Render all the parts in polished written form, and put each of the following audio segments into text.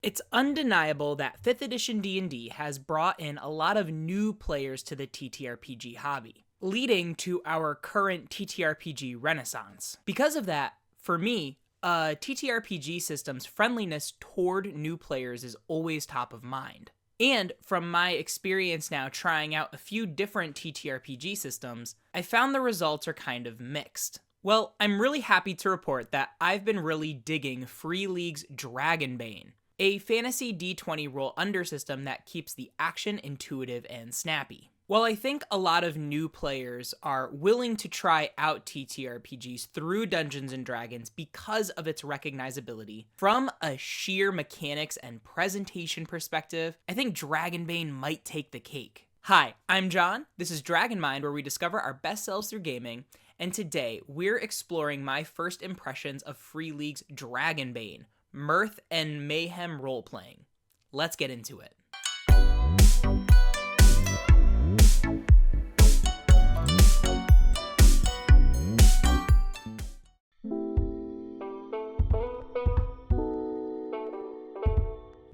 It's undeniable that 5th edition D&D has brought in a lot of new players to the TTRPG hobby, leading to our current TTRPG renaissance. Because of that, for me, a TTRPG system's friendliness toward new players is always top of mind. And from my experience now trying out a few different TTRPG systems, I found the results are kind of mixed. Well, I'm really happy to report that I've been really digging Free League's Dragonbane, a fantasy D20 roll under system that keeps the action intuitive and snappy. While I think a lot of new players are willing to try out TTRPGs through Dungeons & Dragons because of its recognizability, from a sheer mechanics and presentation perspective, I think Dragonbane might take the cake. Hi, I'm John. This is Dragonmind, where we discover our best selves through gaming, and today we're exploring my first impressions of Free League's Dragonbane, mirth and mayhem role-playing. Let's get into it.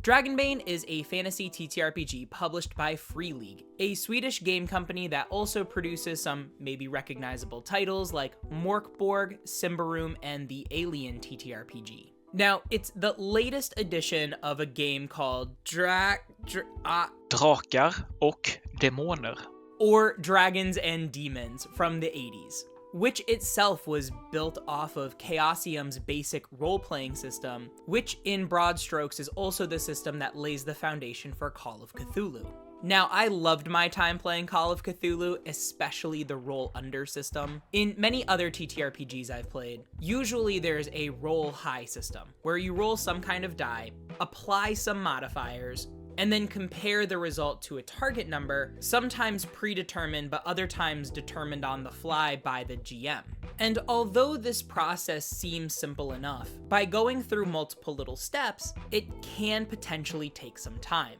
Dragonbane is a fantasy TTRPG published by Free League, a Swedish game company that also produces some maybe recognizable titles like Morkborg, Symbaroum, and the Alien TTRPG. Now, it's the latest edition of a game called Drakar och Demoner, or Dragons and Demons from the 80s, which itself was built off of Chaosium's basic role-playing system, which in broad strokes is also the system that lays the foundation for Call of Cthulhu. Now, I loved my time playing Call of Cthulhu, especially the roll under system. In many other TTRPGs I've played, usually there's a roll high system, where you roll some kind of die, apply some modifiers, and then compare the result to a target number, sometimes predetermined but other times determined on the fly by the GM. And although this process seems simple enough, by going through multiple little steps, it can potentially take some time,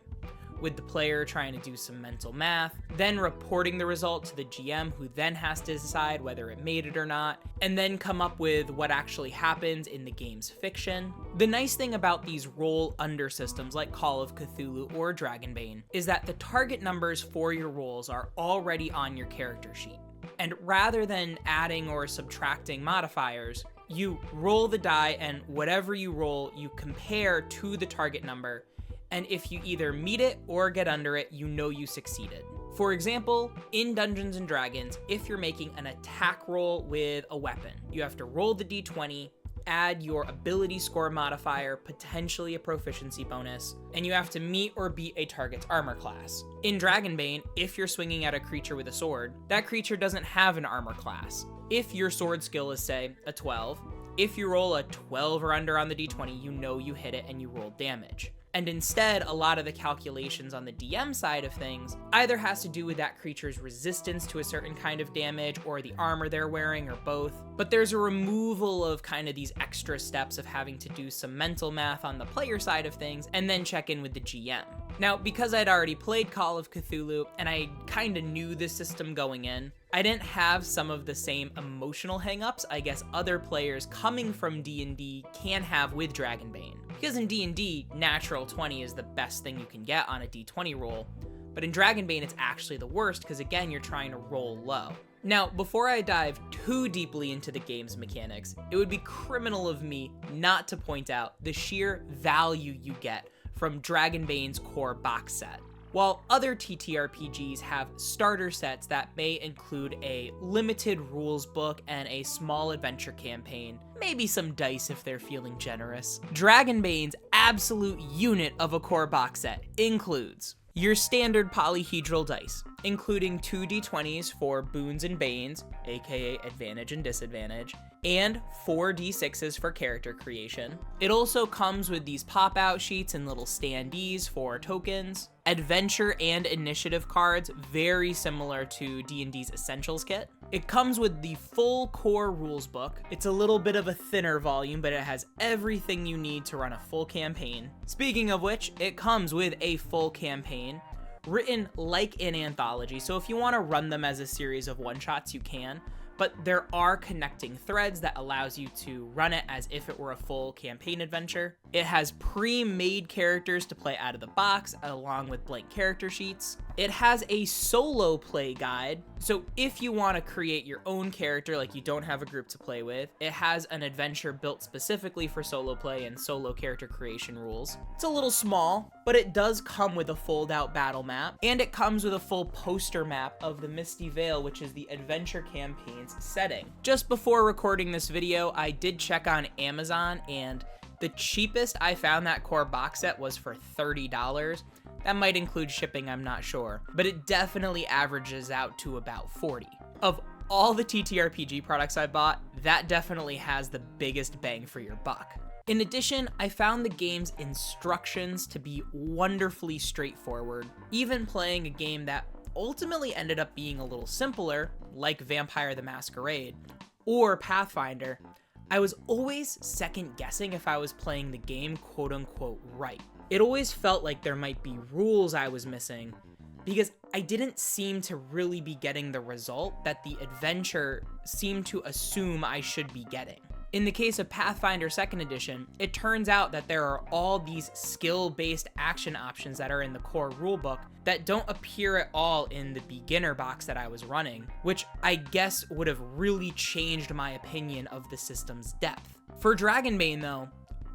with the player trying to do some mental math, then reporting the result to the GM, who then has to decide whether it made it or not, and then come up with what actually happens in the game's fiction. The nice thing about these roll under systems like Call of Cthulhu or Dragonbane is that the target numbers for your rolls are already on your character sheet. And rather than adding or subtracting modifiers, you roll the die, and whatever you roll, you compare to the target number, and if you either meet it or get under it, you know you succeeded. For example, in Dungeons & Dragons, if you're making an attack roll with a weapon, you have to roll the d20, add your ability score modifier, potentially a proficiency bonus, and you have to meet or beat a target's armor class. In Dragonbane, if you're swinging at a creature with a sword, that creature doesn't have an armor class. If your sword skill is, say, a 12, if you roll a 12 or under on the d20, you know you hit it and you roll damage. And instead, a lot of the calculations on the DM side of things either has to do with that creature's resistance to a certain kind of damage or the armor they're wearing, or both. But there's a removal of kind of these extra steps of having to do some mental math on the player side of things and then check in with the GM. Now, because I'd already played Call of Cthulhu and I kind of knew the system going in, I didn't have some of the same emotional hangups I guess other players coming from D&D can have with Dragonbane. Because in D&D, natural 20 is the best thing you can get on a D20 roll, but in Dragonbane it's actually the worst because again, you're trying to roll low. Now, before I dive too deeply into the game's mechanics, it would be criminal of me not to point out the sheer value you get from Dragonbane's core box set. While other TTRPGs have starter sets that may include a limited rules book and a small adventure campaign, maybe some dice if they're feeling generous, Dragonbane's absolute unit of a core box set includes your standard polyhedral dice, including 2 d20s for boons and banes, aka advantage and disadvantage, and 4 d6s for character creation. It also comes with these pop-out sheets and little standees for tokens, adventure and initiative cards, very similar to D&D's Essentials kit. It comes with the full core rules book. It's a little bit of a thinner volume, but it has everything you need to run a full campaign. Speaking of which, it comes with a full campaign, written like an anthology, so if you want to run them as a series of one-shots, you can, but there are connecting threads that allows you to run it as if it were a full campaign adventure. It has pre-made characters to play out of the box, along with blank character sheets. It has a solo play guide, so if you want to create your own character, like you don't have a group to play with, it has an adventure built specifically for solo play and solo character creation rules. It's a little small, but it does come with a fold-out battle map, and it comes with a full poster map of the Misty Vale, which is the adventure campaign's setting. Just before recording this video, I did check on Amazon, and the cheapest I found that core box set was for $30. That might include shipping, I'm not sure, but it definitely averages out to about $40. Of all the TTRPG products I bought, that definitely has the biggest bang for your buck. In addition, I found the game's instructions to be wonderfully straightforward. Even playing a game that ultimately ended up being a little simpler, like Vampire the Masquerade or Pathfinder, I was always second guessing if I was playing the game quote unquote right. It always felt like there might be rules I was missing because I didn't seem to really be getting the result that the adventure seemed to assume I should be getting. In the case of Pathfinder 2nd Edition, it turns out that there are all these skill-based action options that are in the core rulebook that don't appear at all in the beginner box that I was running, which I guess would have really changed my opinion of the system's depth. For Dragonbane though,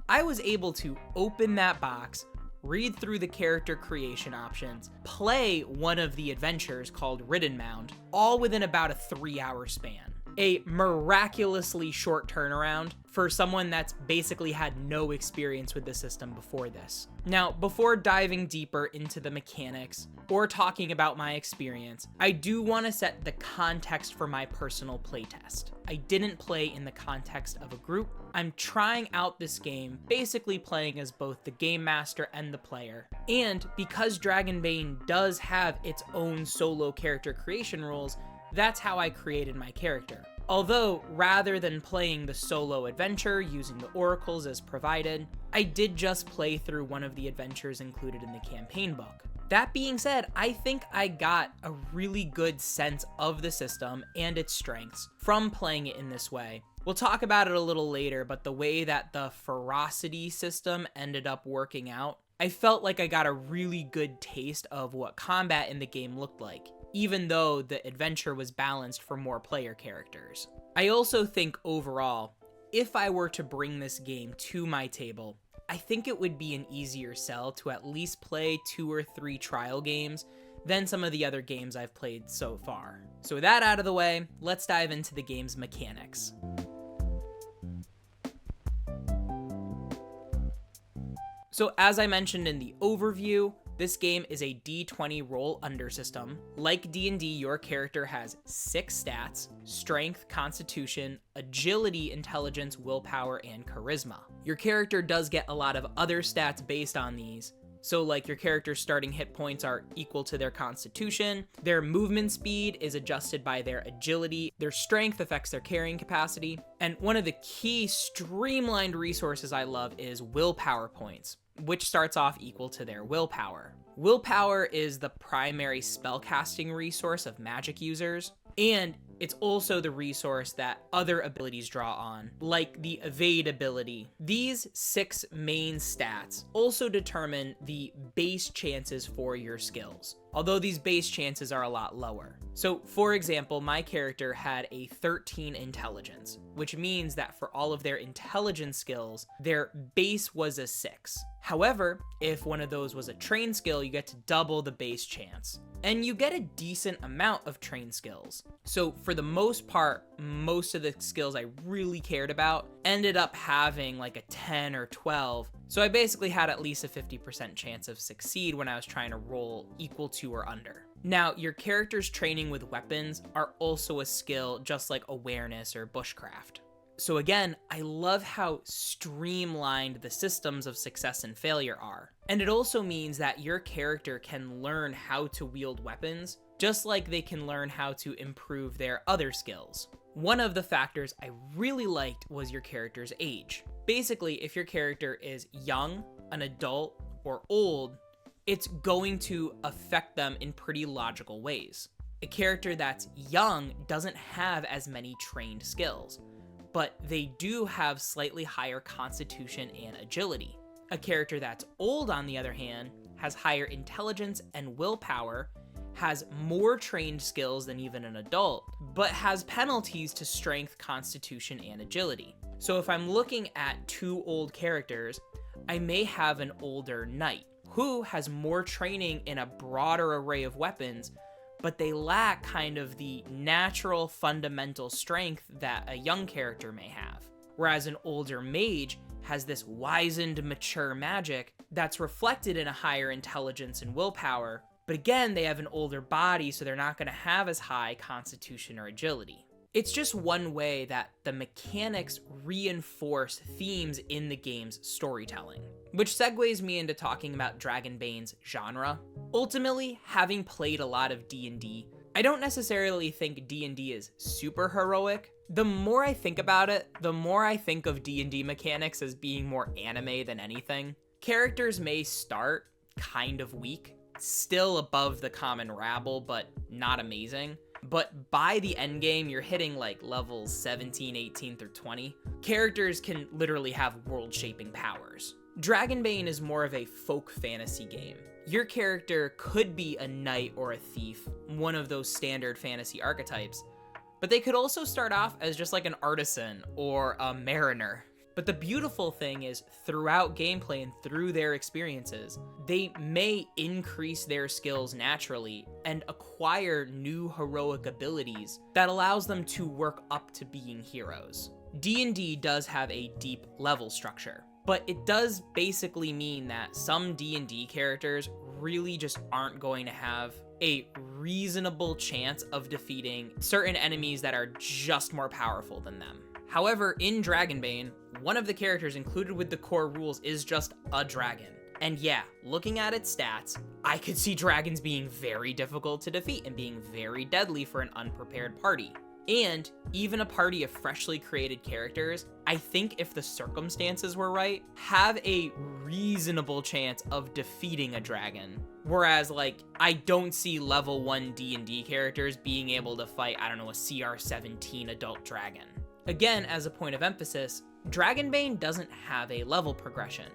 I was able to open that box, read through the character creation options, play one of the adventures called Ridden Mound, all within about a 3-hour span. A miraculously short turnaround for someone that's basically had no experience with the system before this. Now, before diving deeper into the mechanics or talking about my experience, I do want to set the context for my personal playtest. I didn't play in the context of a group. I'm trying out this game, basically playing as both the game master and the player. And because Dragonbane does have its own solo character creation rules, that's how I created my character. Although, rather than playing the solo adventure using the oracles as provided, I did just play through one of the adventures included in the campaign book. That being said, I think I got a really good sense of the system and its strengths from playing it in this way. We'll talk about it a little later, but the way that the ferocity system ended up working out, I felt like I got a really good taste of what combat in the game looked like, even though the adventure was balanced for more player characters. I also think overall, if I were to bring this game to my table, I think it would be an easier sell to at least play 2 or 3 trial games than some of the other games I've played so far. So with that out of the way, let's dive into the game's mechanics. So as I mentioned in the overview, this game is a D20 roll under system. Like D&D, your character has 6 stats: strength, constitution, agility, intelligence, willpower, and charisma. Your character does get a lot of other stats based on these. So like your character's starting hit points are equal to their constitution, their movement speed is adjusted by their agility, their strength affects their carrying capacity, and one of the key streamlined resources I love is willpower points, which starts off equal to their willpower. Willpower is the primary spellcasting resource of magic users, and it's also the resource that other abilities draw on, like the evade ability. These 6 main stats also determine the base chances for your skills, although these base chances are a lot lower. So for example, my character had a 13 intelligence, which means that for all of their intelligence skills, their base was a 6. However, if one of those was a trained skill, you get to double the base chance. And you get a decent amount of trained skills. So for the most part, most of the skills I really cared about ended up having like a 10 or 12. So I basically had at least a 50% chance of succeed when I was trying to roll equal to or under. Now, your character's training with weapons are also a skill, just like awareness or bushcraft. So again, I love how streamlined the systems of success and failure are. And it also means that your character can learn how to wield weapons, just like they can learn how to improve their other skills. One of the factors I really liked was your character's age. Basically, if your character is young, an adult, or old, it's going to affect them in pretty logical ways. A character that's young doesn't have as many trained skills, but they do have slightly higher constitution and agility. A character that's old, on the other hand, has higher intelligence and willpower, has more trained skills than even an adult, but has penalties to strength, constitution, and agility. So if I'm looking at two old characters, I may have an older knight who has more training in a broader array of weapons, but they lack kind of the natural fundamental strength that a young character may have. Whereas an older mage has this wizened, mature magic that's reflected in a higher intelligence and willpower, but again, they have an older body, so they're not going to have as high constitution or agility. It's just one way that the mechanics reinforce themes in the game's storytelling. Which segues me into talking about Dragonbane's genre. Ultimately, having played a lot of D&D, I don't necessarily think D&D is super heroic. The more I think about it, the more I think of D&D mechanics as being more anime than anything. Characters may start kind of weak, still above the common rabble, but not amazing. But by the end game, you're hitting like levels 17, 18 through 20. Characters can literally have world-shaping powers. Dragonbane is more of a folk fantasy game. Your character could be a knight or a thief, one of those standard fantasy archetypes, but they could also start off as just like an artisan or a mariner. But the beautiful thing is, throughout gameplay and through their experiences, they may increase their skills naturally and acquire new heroic abilities that allows them to work up to being heroes. D&D does have a deep level structure, but it does basically mean that some D&D characters really just aren't going to have a reasonable chance of defeating certain enemies that are just more powerful than them. However, in Dragonbane, one of the characters included with the core rules is just a dragon. And yeah, looking at its stats, I could see dragons being very difficult to defeat and being very deadly for an unprepared party. And even a party of freshly created characters, I think if the circumstances were right, have a reasonable chance of defeating a dragon. Whereas, like, I don't see level 1 D&D characters being able to fight, I don't know, a CR17 adult dragon. Again, as a point of emphasis, Dragonbane doesn't have a level progression.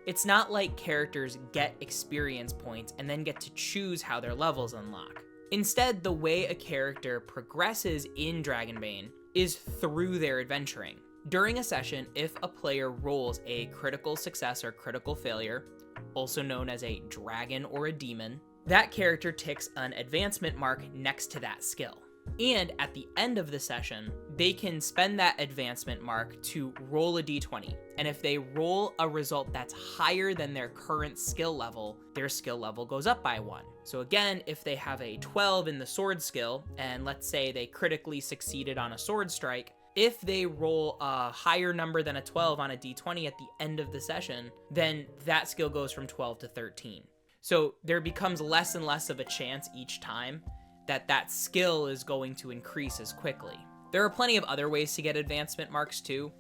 It's not like characters get experience points and then get to choose how their levels unlock. Instead, the way a character progresses in Dragonbane is through their adventuring. During a session, if a player rolls a critical success or critical failure, also known as a dragon or a demon, that character ticks an advancement mark next to that skill. And at the end of the session, they can spend that advancement mark to roll a d20. And if they roll a result that's higher than their current skill level, their skill level goes up by 1. So again, if they have a 12 in the sword skill, and let's say they critically succeeded on a sword strike, if they roll a higher number than a 12 on a d20 at the end of the session, then that skill goes from 12 to 13. So there becomes less and less of a chance each time that skill is going to increase as quickly. There are plenty of other ways to get advancement marks too.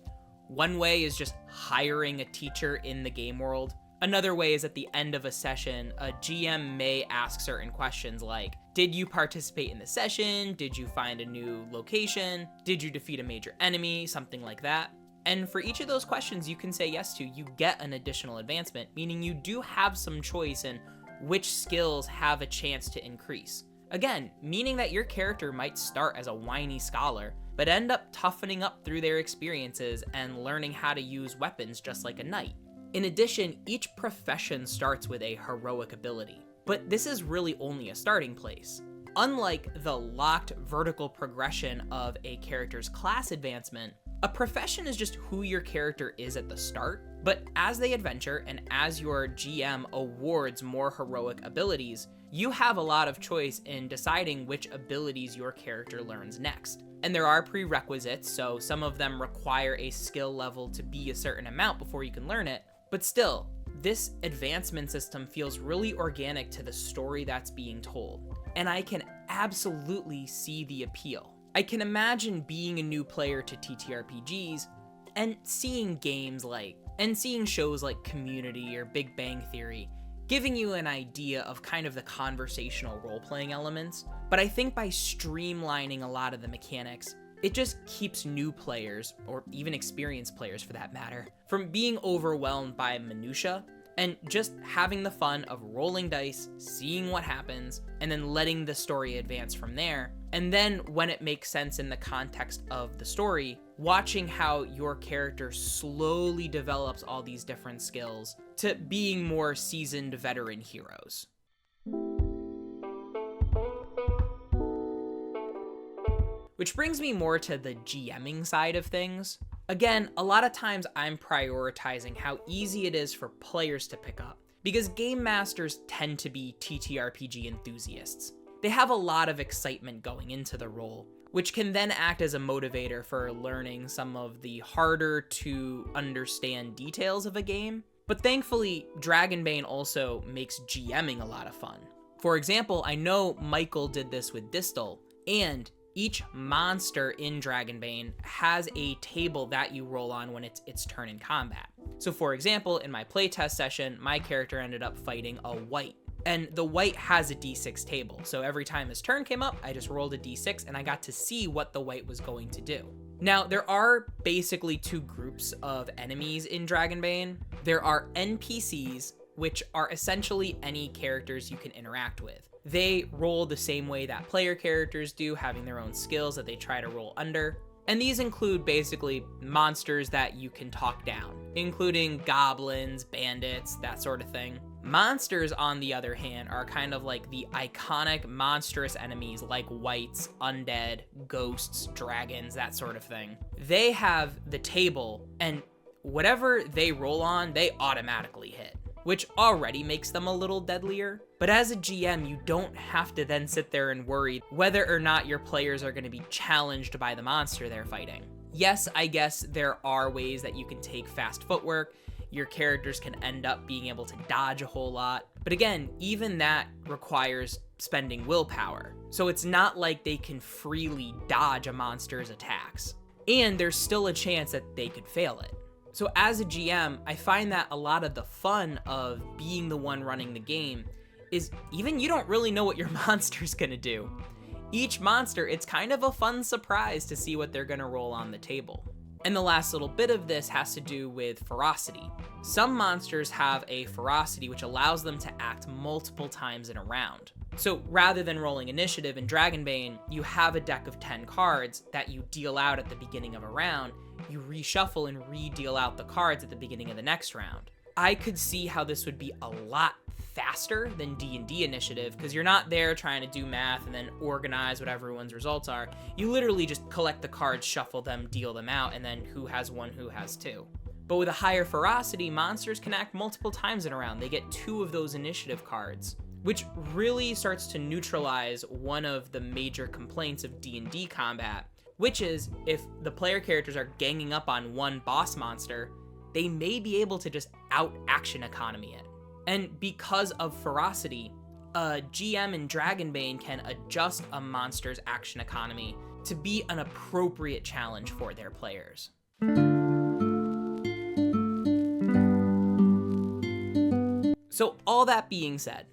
One way is just hiring a teacher in the game world. Another way is at the end of a session, a GM may ask certain questions like, did you participate in the session? Did you find a new location? Did you defeat a major enemy? Something like that. And for each of those questions you can say yes to, you get an additional advancement, meaning you do have some choice in which skills have a chance to increase. Again, meaning that your character might start as a whiny scholar, but end up toughening up through their experiences and learning how to use weapons just like a knight. In addition, each profession starts with a heroic ability, but this is really only a starting place. Unlike the locked vertical progression of a character's class advancement, a profession is just who your character is at the start, but as they adventure and as your GM awards more heroic abilities, you have a lot of choice in deciding which abilities your character learns next. And there are prerequisites, so some of them require a skill level to be a certain amount before you can learn it, but still, this advancement system feels really organic to the story that's being told, and I can absolutely see the appeal. I can imagine being a new player to TTRPGs and seeing shows like Community or Big Bang Theory giving you an idea of kind of the conversational role-playing elements. But I think by streamlining a lot of the mechanics, it just keeps new players, or even experienced players for that matter, from being overwhelmed by minutia and just having the fun of rolling dice, seeing what happens, and then letting the story advance from there. And then when it makes sense in the context of the story, watching how your character slowly develops all these different skills to being more seasoned veteran heroes. Which brings me more to the GMing side of things. Again, a lot of times I'm prioritizing how easy it is for players to pick up, because game masters tend to be TTRPG enthusiasts. They have a lot of excitement going into the role, which can then act as a motivator for learning some of the harder to understand details of a game. But thankfully, Dragonbane also makes GMing a lot of fun. For example, I know Michael did this with Distal, and each monster in Dragonbane has a table that you roll on when it's its turn in combat. So for example, in my playtest session, my character ended up fighting a wight. And the wight has a d6 table, so every time his turn came up, I just rolled a d6 and I got to see what the wight was going to do. Now, there are basically two groups of enemies in Dragonbane. There are NPCs, which are essentially any characters you can interact with. They roll the same way that player characters do, having their own skills that they try to roll under. And these include basically monsters that you can talk down, including goblins, bandits, that sort of thing. Monsters, on the other hand, are kind of like the iconic monstrous enemies like wights, undead, ghosts, dragons, that sort of thing. They have the table, and whatever they roll on, they automatically hit, which already makes them a little deadlier. But as a GM, you don't have to then sit there and worry whether or not your players are going to be challenged by the monster they're fighting. Yes, I guess there are ways that you can take fast footwork. Your characters can end up being able to dodge a whole lot. But again, even that requires spending willpower. So it's not like they can freely dodge a monster's attacks. And there's still a chance that they could fail it. So as a GM, I find that a lot of the fun of being the one running the game is even you don't really know what your monster's gonna do. Each monster, it's kind of a fun surprise to see what they're gonna roll on the table. And the last little bit of this has to do with ferocity. Some monsters have a ferocity which allows them to act multiple times in a round. So rather than rolling initiative in Dragonbane, you have a deck of 10 cards that you deal out at the beginning of a round. You reshuffle and re-deal out the cards at the beginning of the next round. I could see how this would be a lot faster than D&D initiative, because you're not there trying to do math and then organize what everyone's results are. You literally just collect the cards, shuffle them, deal them out, and then who has one, who has two. But with a higher ferocity, monsters can act multiple times in a round. They get 2 of those initiative cards, which really starts to neutralize one of the major complaints of D&D combat, which is if the player characters are ganging up on one boss monster, they may be able to just out-action economy it. And because of ferocity, a GM in Dragonbane can adjust a monster's action economy to be an appropriate challenge for their players. So all that being said,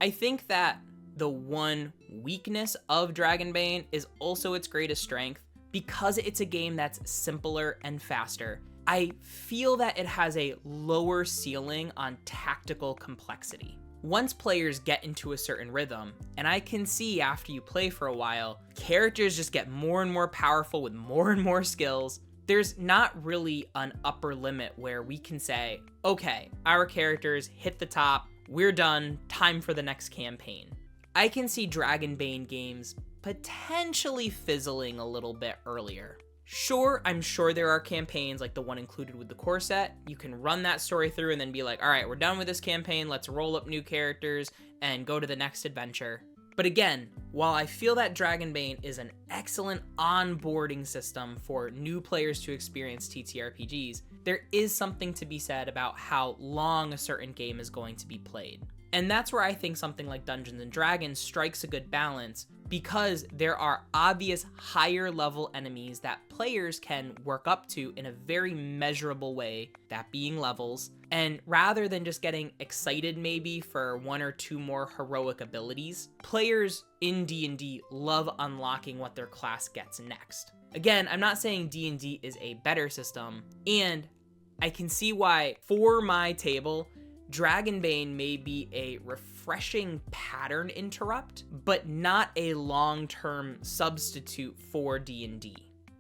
I think that the one weakness of Dragonbane is also its greatest strength. Because it's a game that's simpler and faster, I feel that it has a lower ceiling on tactical complexity. Once players get into a certain rhythm, and I can see after you play for a while, characters just get more and more powerful with more and more skills. There's not really an upper limit where we can say, okay, our characters hit the top, we're done, time for the next campaign. I can see Dragonbane games potentially fizzling a little bit earlier. Sure, I'm sure there are campaigns like the one included with the core set. You can run that story through and then be like, all right, we're done with this campaign, let's roll up new characters and go to the next adventure. But again, while I feel that Dragonbane is an excellent onboarding system for new players to experience TTRPGs, there is something to be said about how long a certain game is going to be played. And that's where I think something like Dungeons & Dragons strikes a good balance, because there are obvious higher level enemies that players can work up to in a very measurable way, that being levels, And rather than just getting excited maybe for one or two more heroic abilities, players in D&D love unlocking what their class gets next. Again, I'm not saying D&D is a better system, and I can see why, for my table, Dragonbane may be a refreshing pattern interrupt, but not a long-term substitute for D&D.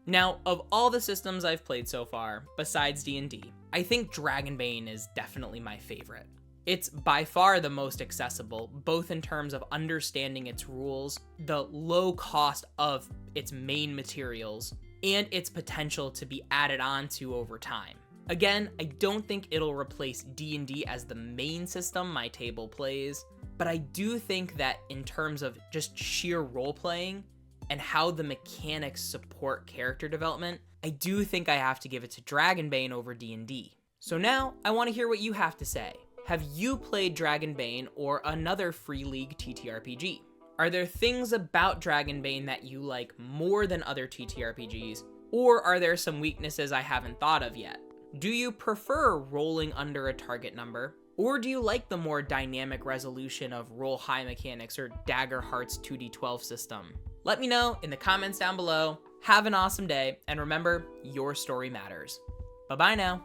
Now, of all the systems I've played so far, besides D&D, I think Dragonbane is definitely my favorite. It's by far the most accessible, both in terms of understanding its rules, the low cost of its main materials, and its potential to be added on to over time. Again, I don't think it'll replace D&D as the main system my table plays, but I do think that in terms of just sheer role-playing and how the mechanics support character development, I do think I have to give it to Dragonbane over D&D. So now, I want to hear what you have to say. Have you played Dragonbane or another Free League TTRPG? Are there things about Dragonbane that you like more than other TTRPGs, or are there some weaknesses I haven't thought of yet? Do you prefer rolling under a target number, or do you like the more dynamic resolution of roll high mechanics or Dagger Heart's 2d12 system? Let me know in the comments down below. Have an awesome day, and remember, your story matters. Bye-bye now.